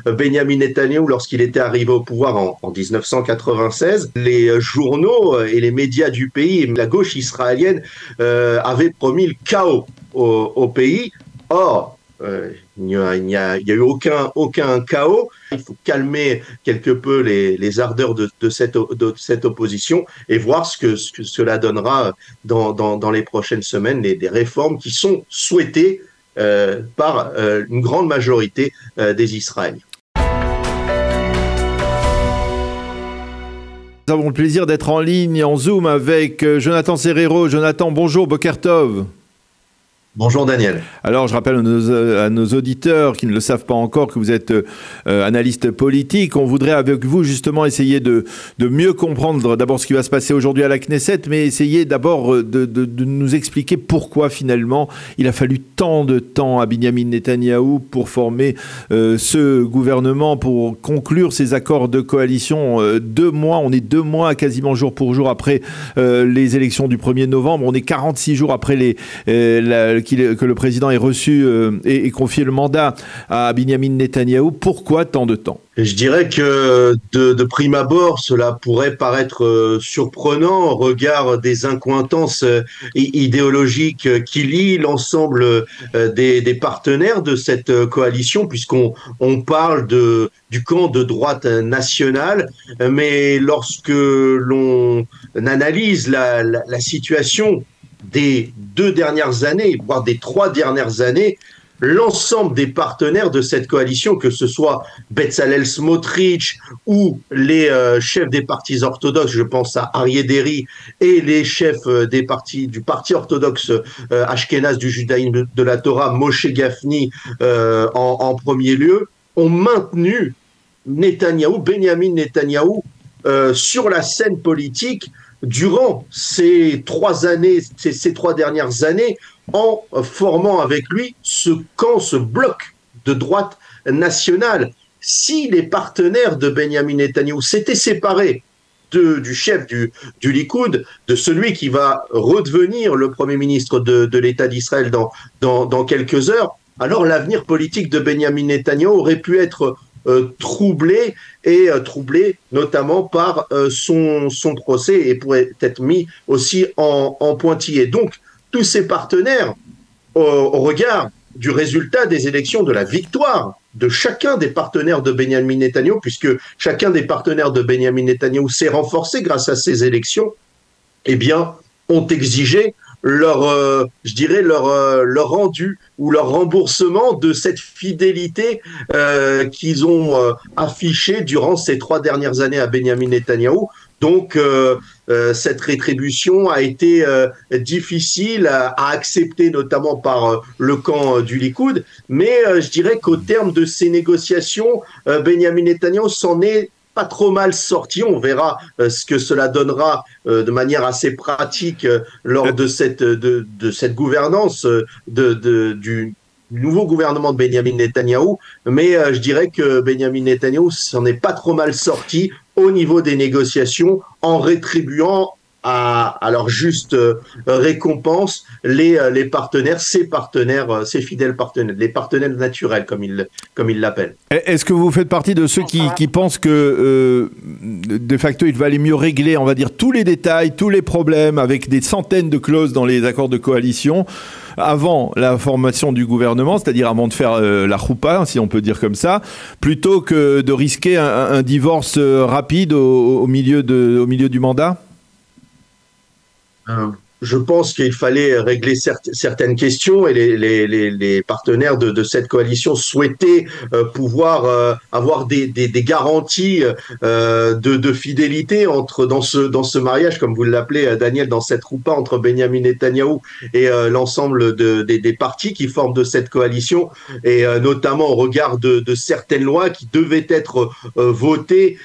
Benjamin Netanyahou lorsqu'il était arrivé au pouvoir en 1996. Les journaux et les médias du pays, la gauche israélienne, avaient promis le chaos au pays. Or, il y a eu aucun chaos. Il faut calmer quelque peu les ardeurs de cette opposition et voir ce que cela donnera dans les prochaines semaines, des réformes qui sont souhaitées par une grande majorité des Israéliens. Nous avons le plaisir d'être en ligne, en Zoom, avec Jonathan Serrero. Jonathan, bonjour, Boker Tov. Bonjour Daniel. Alors je rappelle à nos auditeurs qui ne le savent pas encore que vous êtes analyste politique. On voudrait avec vous justement essayer de mieux comprendre d'abord ce qui va se passer aujourd'hui à la Knesset, mais essayer d'abord de nous expliquer pourquoi finalement il a fallu tant de temps à Benjamin Netanyahou pour former ce gouvernement, pour conclure ces accords de coalition. 2 mois, on est 2 mois quasiment jour pour jour après les élections du 1er novembre. On est 46 jours après que le président ait reçu et confié le mandat à Benjamin Netanyahou. Pourquoi tant de temps ? Je dirais que de prime abord, cela pourrait paraître surprenant au regard des incohérences idéologiques qui lient l'ensemble des partenaires de cette coalition, puisqu'on parle du camp de droite nationale, mais lorsque l'on analyse la situation des 2 dernières années, voire des 3 dernières années, l'ensemble des partenaires de cette coalition, que ce soit Bezalel Smotrich ou les chefs des partis orthodoxes, je pense à Aryeh Deri, et les chefs du parti orthodoxe ashkénaze du judaïsme de la Torah, Moshe Gafni en premier lieu, ont maintenu Benjamin Netanyahou sur la scène politique durant ces 3 dernières années, en formant avec lui ce bloc de droite nationale. Si les partenaires de Benjamin Netanyahou s'étaient séparés du chef du Likoud, de celui qui va redevenir le Premier ministre de l'État d'Israël dans quelques heures, alors l'avenir politique de Benjamin Netanyahou aurait pu être troublé notamment par son procès et pourrait être mis aussi en pointillé. Donc, tous ces partenaires, au regard du résultat des élections, de la victoire de chacun des partenaires de Benjamin Netanyahou, puisque chacun des partenaires de Benjamin Netanyahou s'est renforcé grâce à ces élections, eh bien, ont exigé leur rendu ou leur remboursement de cette fidélité qu'ils ont affichée durant ces 3 dernières années à Benjamin Netanyahou. Donc, cette rétribution a été difficile à accepter, notamment par le camp du Likoud. Mais je dirais qu'au terme de ces négociations, Benjamin Netanyahou s'en est pas trop mal sorti. On verra ce que cela donnera de manière assez pratique lors de cette gouvernance du nouveau gouvernement de Benjamin Netanyahou. Mais je dirais que Benjamin Netanyahou s'en est pas trop mal sorti au niveau des négociations en rétribuant à leur juste récompense les partenaires, ses fidèles partenaires, les partenaires naturels comme il l'appelle. Est-ce que vous faites partie de ceux qui pensent que de facto il va aller mieux régler, on va dire, tous les détails, tous les problèmes avec des centaines de clauses dans les accords de coalition avant la formation du gouvernement, c'est-à-dire avant de faire la choupa, si on peut dire comme ça, plutôt que de risquer un divorce rapide au milieu du mandat ? Je pense qu'il fallait régler certaines questions et les partenaires de cette coalition souhaitaient pouvoir avoir des garanties de fidélité dans ce mariage, comme vous l'appelez Daniel, dans cette roupa entre Benjamin Netanyahou et l'ensemble des partis qui forment de cette coalition, et notamment au regard de certaines lois qui devaient être votées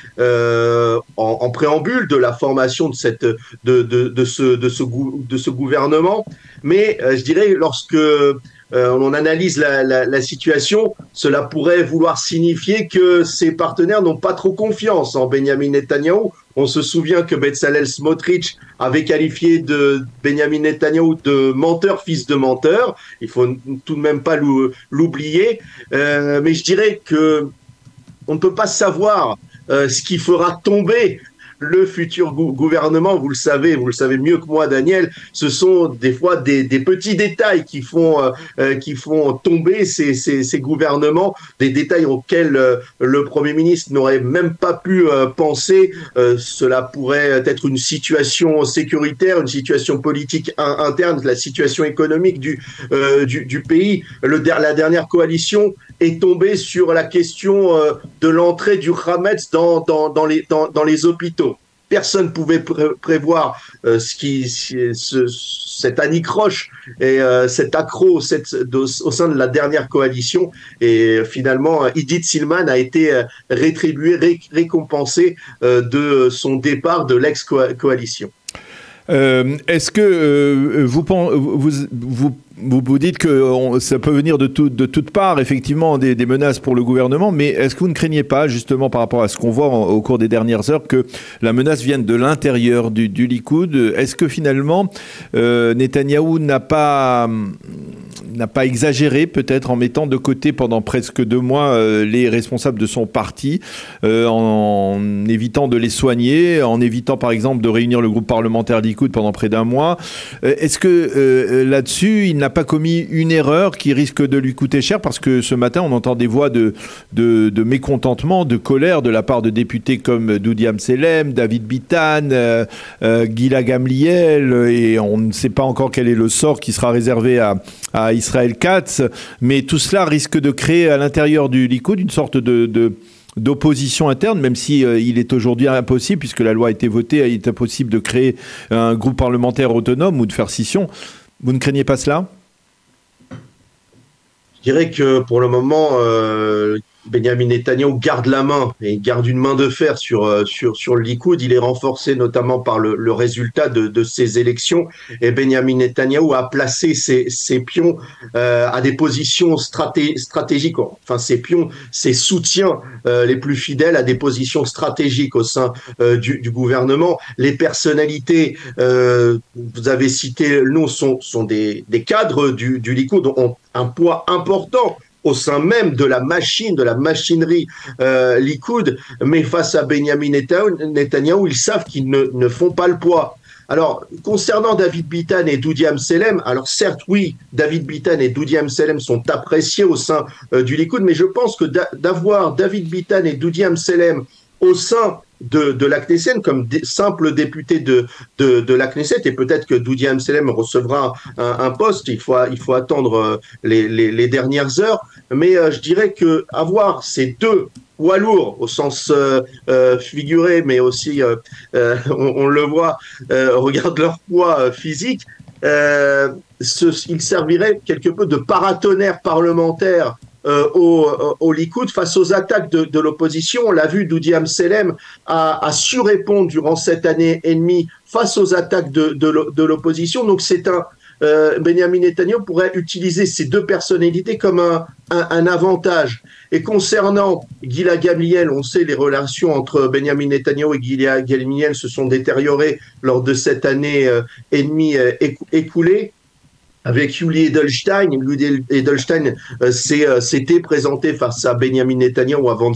en préambule de la formation de ce gouvernement. Mais je dirais, lorsque on analyse la situation, cela pourrait vouloir signifier que ses partenaires n'ont pas trop confiance en Benjamin Netanyahou. On se souvient que Bezalel Smotrich avait qualifié de Benjamin Netanyahou de menteur, fils de menteur. Il faut tout de même pas l'oublier. Mais je dirais que on ne peut pas savoir ce qui fera tomber le futur gouvernement. Vous le savez mieux que moi, Daniel. Ce sont des fois des petits détails qui font tomber ces gouvernements, des détails auxquels le Premier ministre n'aurait même pas pu penser. Cela pourrait être une situation sécuritaire, une situation politique interne, la situation économique du pays. La dernière coalition est tombée sur la question de l'entrée du Hametz dans les hôpitaux. Personne ne pouvait prévoir cette anicroche et cet accroc au sein de la dernière coalition. Et finalement, Idit Silman a été récompensé de son départ de l'ex-coalition. Est-ce que vous dites que ça peut venir de toutes parts, effectivement, des menaces pour le gouvernement, mais est-ce que vous ne craignez pas, justement, par rapport à ce qu'on voit au cours des dernières heures, que la menace vienne de l'intérieur du Likoud? Est-ce que finalement, Netanyahou n'a pas exagéré, peut-être, en mettant de côté pendant presque 2 mois les responsables de son parti, en évitant de les soigner, en évitant, par exemple, de réunir le groupe parlementaire Likoud pendant près d'1 mois? Est-ce que là-dessus, il n'a pas commis une erreur qui risque de lui coûter cher? Parce que ce matin, on entend des voix de mécontentement, de colère de la part de députés comme Dodi Amsellem, David Bitan, Gila Gamliel, et on ne sait pas encore quel est le sort qui sera réservé à Israël Katz, mais tout cela risque de créer à l'intérieur du Likoud une sorte d'opposition interne, même si il est aujourd'hui impossible, puisque la loi a été votée, il est impossible de créer un groupe parlementaire autonome ou de faire scission. Vous ne craignez pas cela? Je dirais que pour le moment, Benjamin Netanyahou garde la main et garde une main de fer sur le Likoud. Il est renforcé notamment par le résultat de ces élections. Et Benjamin Netanyahou a placé ses pions à des positions stratégiques. Enfin, ses pions, ses soutiens les plus fidèles à des positions stratégiques au sein du gouvernement. Les personnalités, vous avez cité le nom, sont des cadres du Likoud, ont un poids important au sein même de la machinerie Likoud, mais face à Benjamin Netanyahou, ils savent qu'ils ne font pas le poids. Alors, concernant David Bitan et Dodi Amsellem, alors certes, oui, David Bitan et Dodi Amsellem sont appréciés au sein du Likoud, mais je pense que d'avoir David Bitan et Dodi Amsellem au sein de la Knesset comme simple député de la Knesset, et peut-être que Dodi Amsellem recevra un poste, il faut attendre les dernières heures, mais je dirais que avoir ces deux poids lourds au sens figuré, mais aussi on le voit, regarde leur poids physique, il servirait quelque peu de paratonnerre parlementaire au Likoud face aux attaques de l'opposition. On l'a vu, Dodi Amsellem a su répondre durant cette année et demie face aux attaques de l'opposition. Donc Benjamin Netanyahou pourrait utiliser ces deux personnalités comme un avantage. Et concernant Gila Gamliel, on sait les relations entre Benjamin Netanyahou et Gila Gamliel se sont détériorées lors de cette année et demie écoulée. Avec Yuli Edelstein. Yuli Edelstein s'était présenté face à Benjamin Netanyahou avant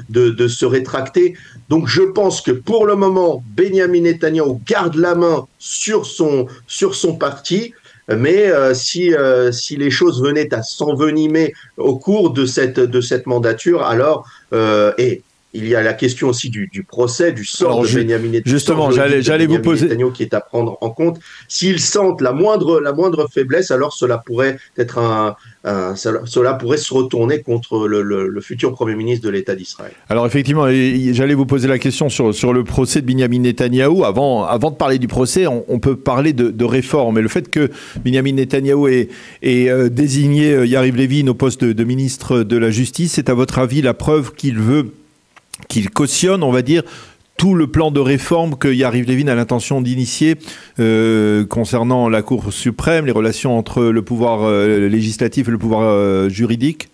de se rétracter. Donc je pense que pour le moment, Benjamin Netanyahou garde la main sur son parti. Mais si les choses venaient à s'envenimer au cours de cette mandature, alors il y a la question aussi du procès, du sort de Benjamin Netanyahou. Justement, j'allais vous poser. Netanyahou qui est à prendre en compte. S'ils sentent la moindre faiblesse, alors cela pourrait être cela pourrait se retourner contre le futur Premier ministre de l'État d'Israël. Alors effectivement, j'allais vous poser la question sur le procès de Benjamin Netanyahou. Avant de parler du procès, on peut parler de réforme. Et le fait que Benjamin Netanyahou ait désigné Yariv Levin au poste de ministre de la Justice, c'est à votre avis la preuve qu'il cautionne, on va dire, tout le plan de réforme que Yariv Levin a l'intention d'initier concernant la Cour suprême, les relations entre le pouvoir législatif et le pouvoir juridique?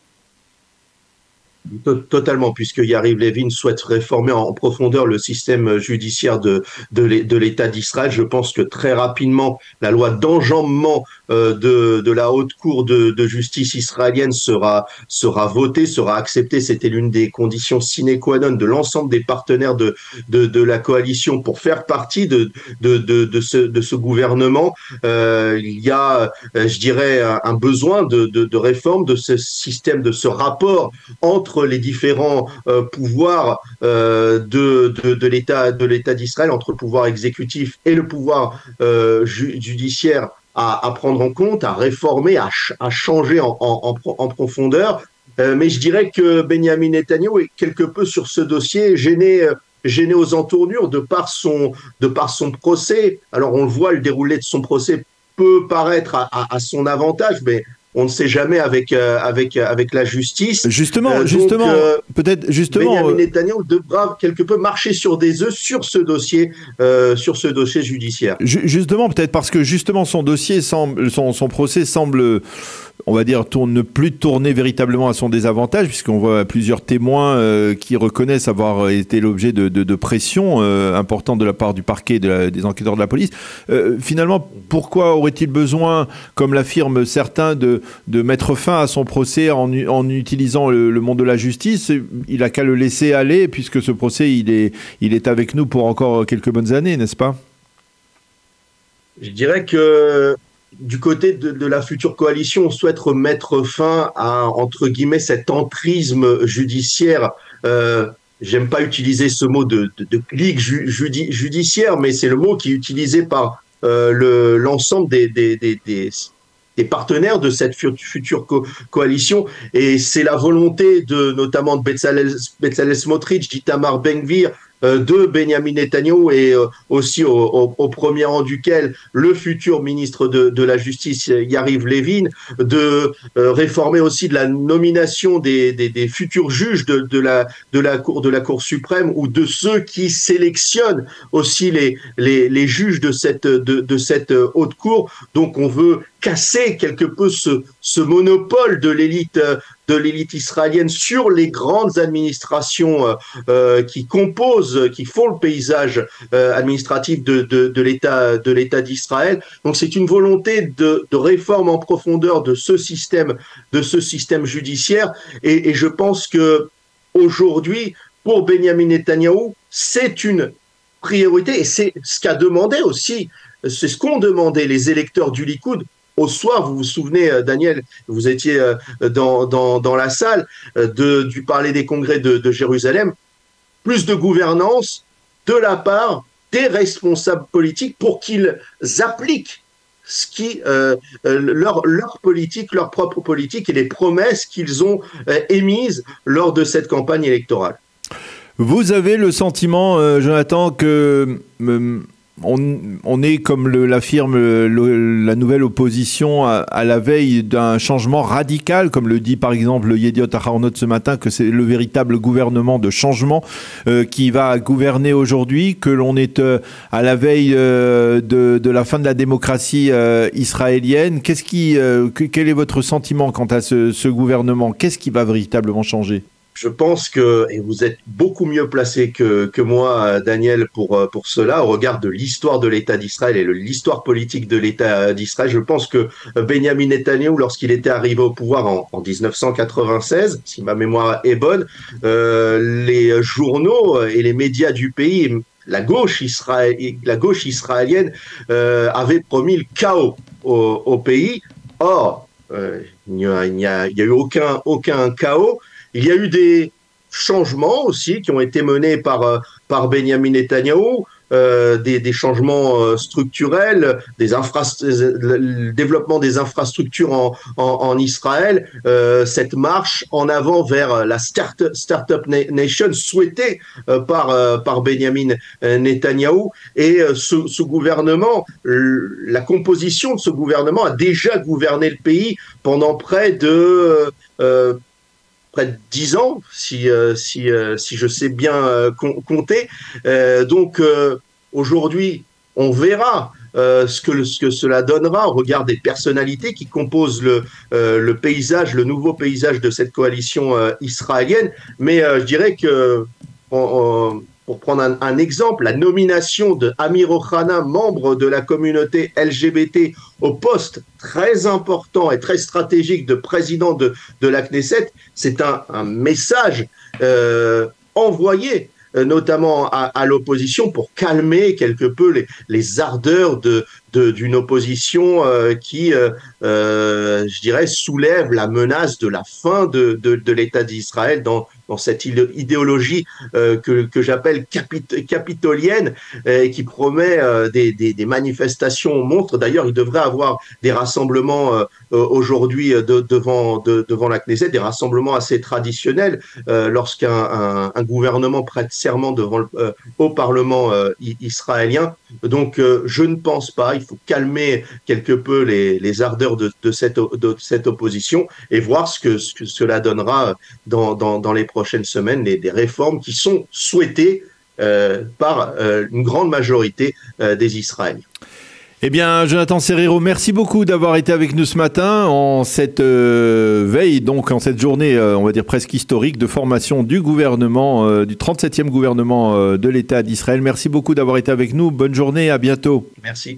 Totalement, puisque Yariv Levin souhaite réformer en profondeur le système judiciaire de l'État d'Israël. Je pense que très rapidement, la loi d'enjambement de la Haute Cour de justice israélienne sera votée, sera acceptée. C'était l'une des conditions sine qua non de l'ensemble des partenaires de la coalition pour faire partie de ce gouvernement. Il y a, je dirais, un besoin de réforme de ce système, de ce rapport entre les différents pouvoirs de l'État d'Israël, entre le pouvoir exécutif et le pouvoir judiciaire à prendre en compte, à réformer, à changer en profondeur. Mais je dirais que Benjamin Netanyahu est quelque peu sur ce dossier gêné aux entournures de par son procès. Alors on le voit, le déroulé de son procès peut paraître à son avantage, mais on ne sait jamais avec la justice. Peut-être justement. Benjamin Netanyahu devra quelque peu marcher sur des œufs sur ce dossier judiciaire. Justement, peut-être parce que justement son dossier son procès semble, on va dire, ne plus tourner véritablement à son désavantage, puisqu'on voit plusieurs témoins qui reconnaissent avoir été l'objet de pression importante de la part du parquet et des enquêteurs de la police. Finalement, pourquoi aurait-il besoin, comme l'affirment certains, de mettre fin à son procès en utilisant le monde de la justice? Il n'a qu'à le laisser aller, puisque ce procès, il est avec nous pour encore quelques bonnes années, n'est-ce pas? Je dirais que du côté de la future coalition, on souhaite remettre fin à, entre guillemets, cet entrisme judiciaire. J'aime pas utiliser ce mot de clique judiciaire, mais c'est le mot qui est utilisé par l'ensemble des partenaires de cette future coalition. Et c'est la volonté notamment de Bezalel Smotrich, d'Itamar Ben-Gvir, de Benjamin Netanyahu et aussi au premier rang duquel le futur ministre de la Justice, Yariv Levin, de réformer aussi de la nomination des futurs juges de la Cour suprême, ou de ceux qui sélectionnent aussi les juges de cette haute cour. Donc on veut casser quelque peu ce monopole de l'élite israélienne sur les grandes administrations qui font le paysage administratif de l'État d'Israël. Donc c'est une volonté de réforme en profondeur de ce système judiciaire, et je pense que aujourd'hui, pour Benjamin Netanyahou, c'est une priorité, et c'est ce qu'a demandé aussi, c'est ce qu'ont demandé les électeurs du Likoud au soir. Vous vous souvenez, Daniel, vous étiez dans la salle du Palais des Congrès de Jérusalem, plus de gouvernance de la part des responsables politiques pour qu'ils appliquent leur politique, leur propre politique, et les promesses qu'ils ont émises lors de cette campagne électorale. Vous avez le sentiment, Jonathan, que on est, comme l'affirme la nouvelle opposition, à la veille d'un changement radical, comme le dit par exemple le Yediot Aharonot ce matin, que c'est le véritable gouvernement de changement qui va gouverner aujourd'hui, que l'on est à la veille de la fin de la démocratie israélienne. Quel est votre sentiment quant à ce gouvernement? Qu'est-ce qui va véritablement changer? Je pense que, et vous êtes beaucoup mieux placé que moi, Daniel, pour cela, au regard de l'histoire de l'État d'Israël et l'histoire politique de l'État d'Israël, je pense que Benjamin Netanyahou, lorsqu'il était arrivé au pouvoir en 1996, si ma mémoire est bonne, les journaux et les médias du pays, la gauche israélienne, avaient promis le chaos au pays. Or, il n'y a eu aucun chaos. Il y a eu des changements aussi qui ont été menés par Benjamin Netanyahou, des changements structurels, le développement des infrastructures en Israël, cette marche en avant vers la Startup Nation souhaitée par Benjamin Netanyahou. Et ce gouvernement, la composition de ce gouvernement a déjà gouverné le pays pendant près de 10 ans, si je sais bien compter. Donc aujourd'hui, on verra ce que cela donnera au regard des personnalités qui composent le paysage, le nouveau paysage de cette coalition israélienne. Mais je dirais que pour prendre un exemple, la nomination de Amir Ohana, membre de la communauté LGBT, au poste très important et très stratégique de président de la Knesset, c'est un message envoyé notamment à l'opposition pour calmer quelque peu les ardeurs d'une opposition qui, je dirais, soulève la menace de la fin de l'État d'Israël dans cette idéologie que j'appelle capitolienne et qui promet des manifestations monstres. D'ailleurs, il devrait avoir des rassemblements aujourd'hui devant la Knesset, des rassemblements assez traditionnels lorsqu'un gouvernement prête serment au Parlement israélien. Donc, je ne pense pas. Il faut calmer quelque peu les ardeurs de cette opposition et voir ce que cela donnera dans les prochaines semaines, des réformes qui sont souhaitées par une grande majorité des Israéliens. Eh bien, Jonathan Serrero, merci beaucoup d'avoir été avec nous ce matin en cette veille, donc en cette journée, on va dire presque historique, de formation du gouvernement, du 37e gouvernement de l'État d'Israël. Merci beaucoup d'avoir été avec nous. Bonne journée, à bientôt. Merci.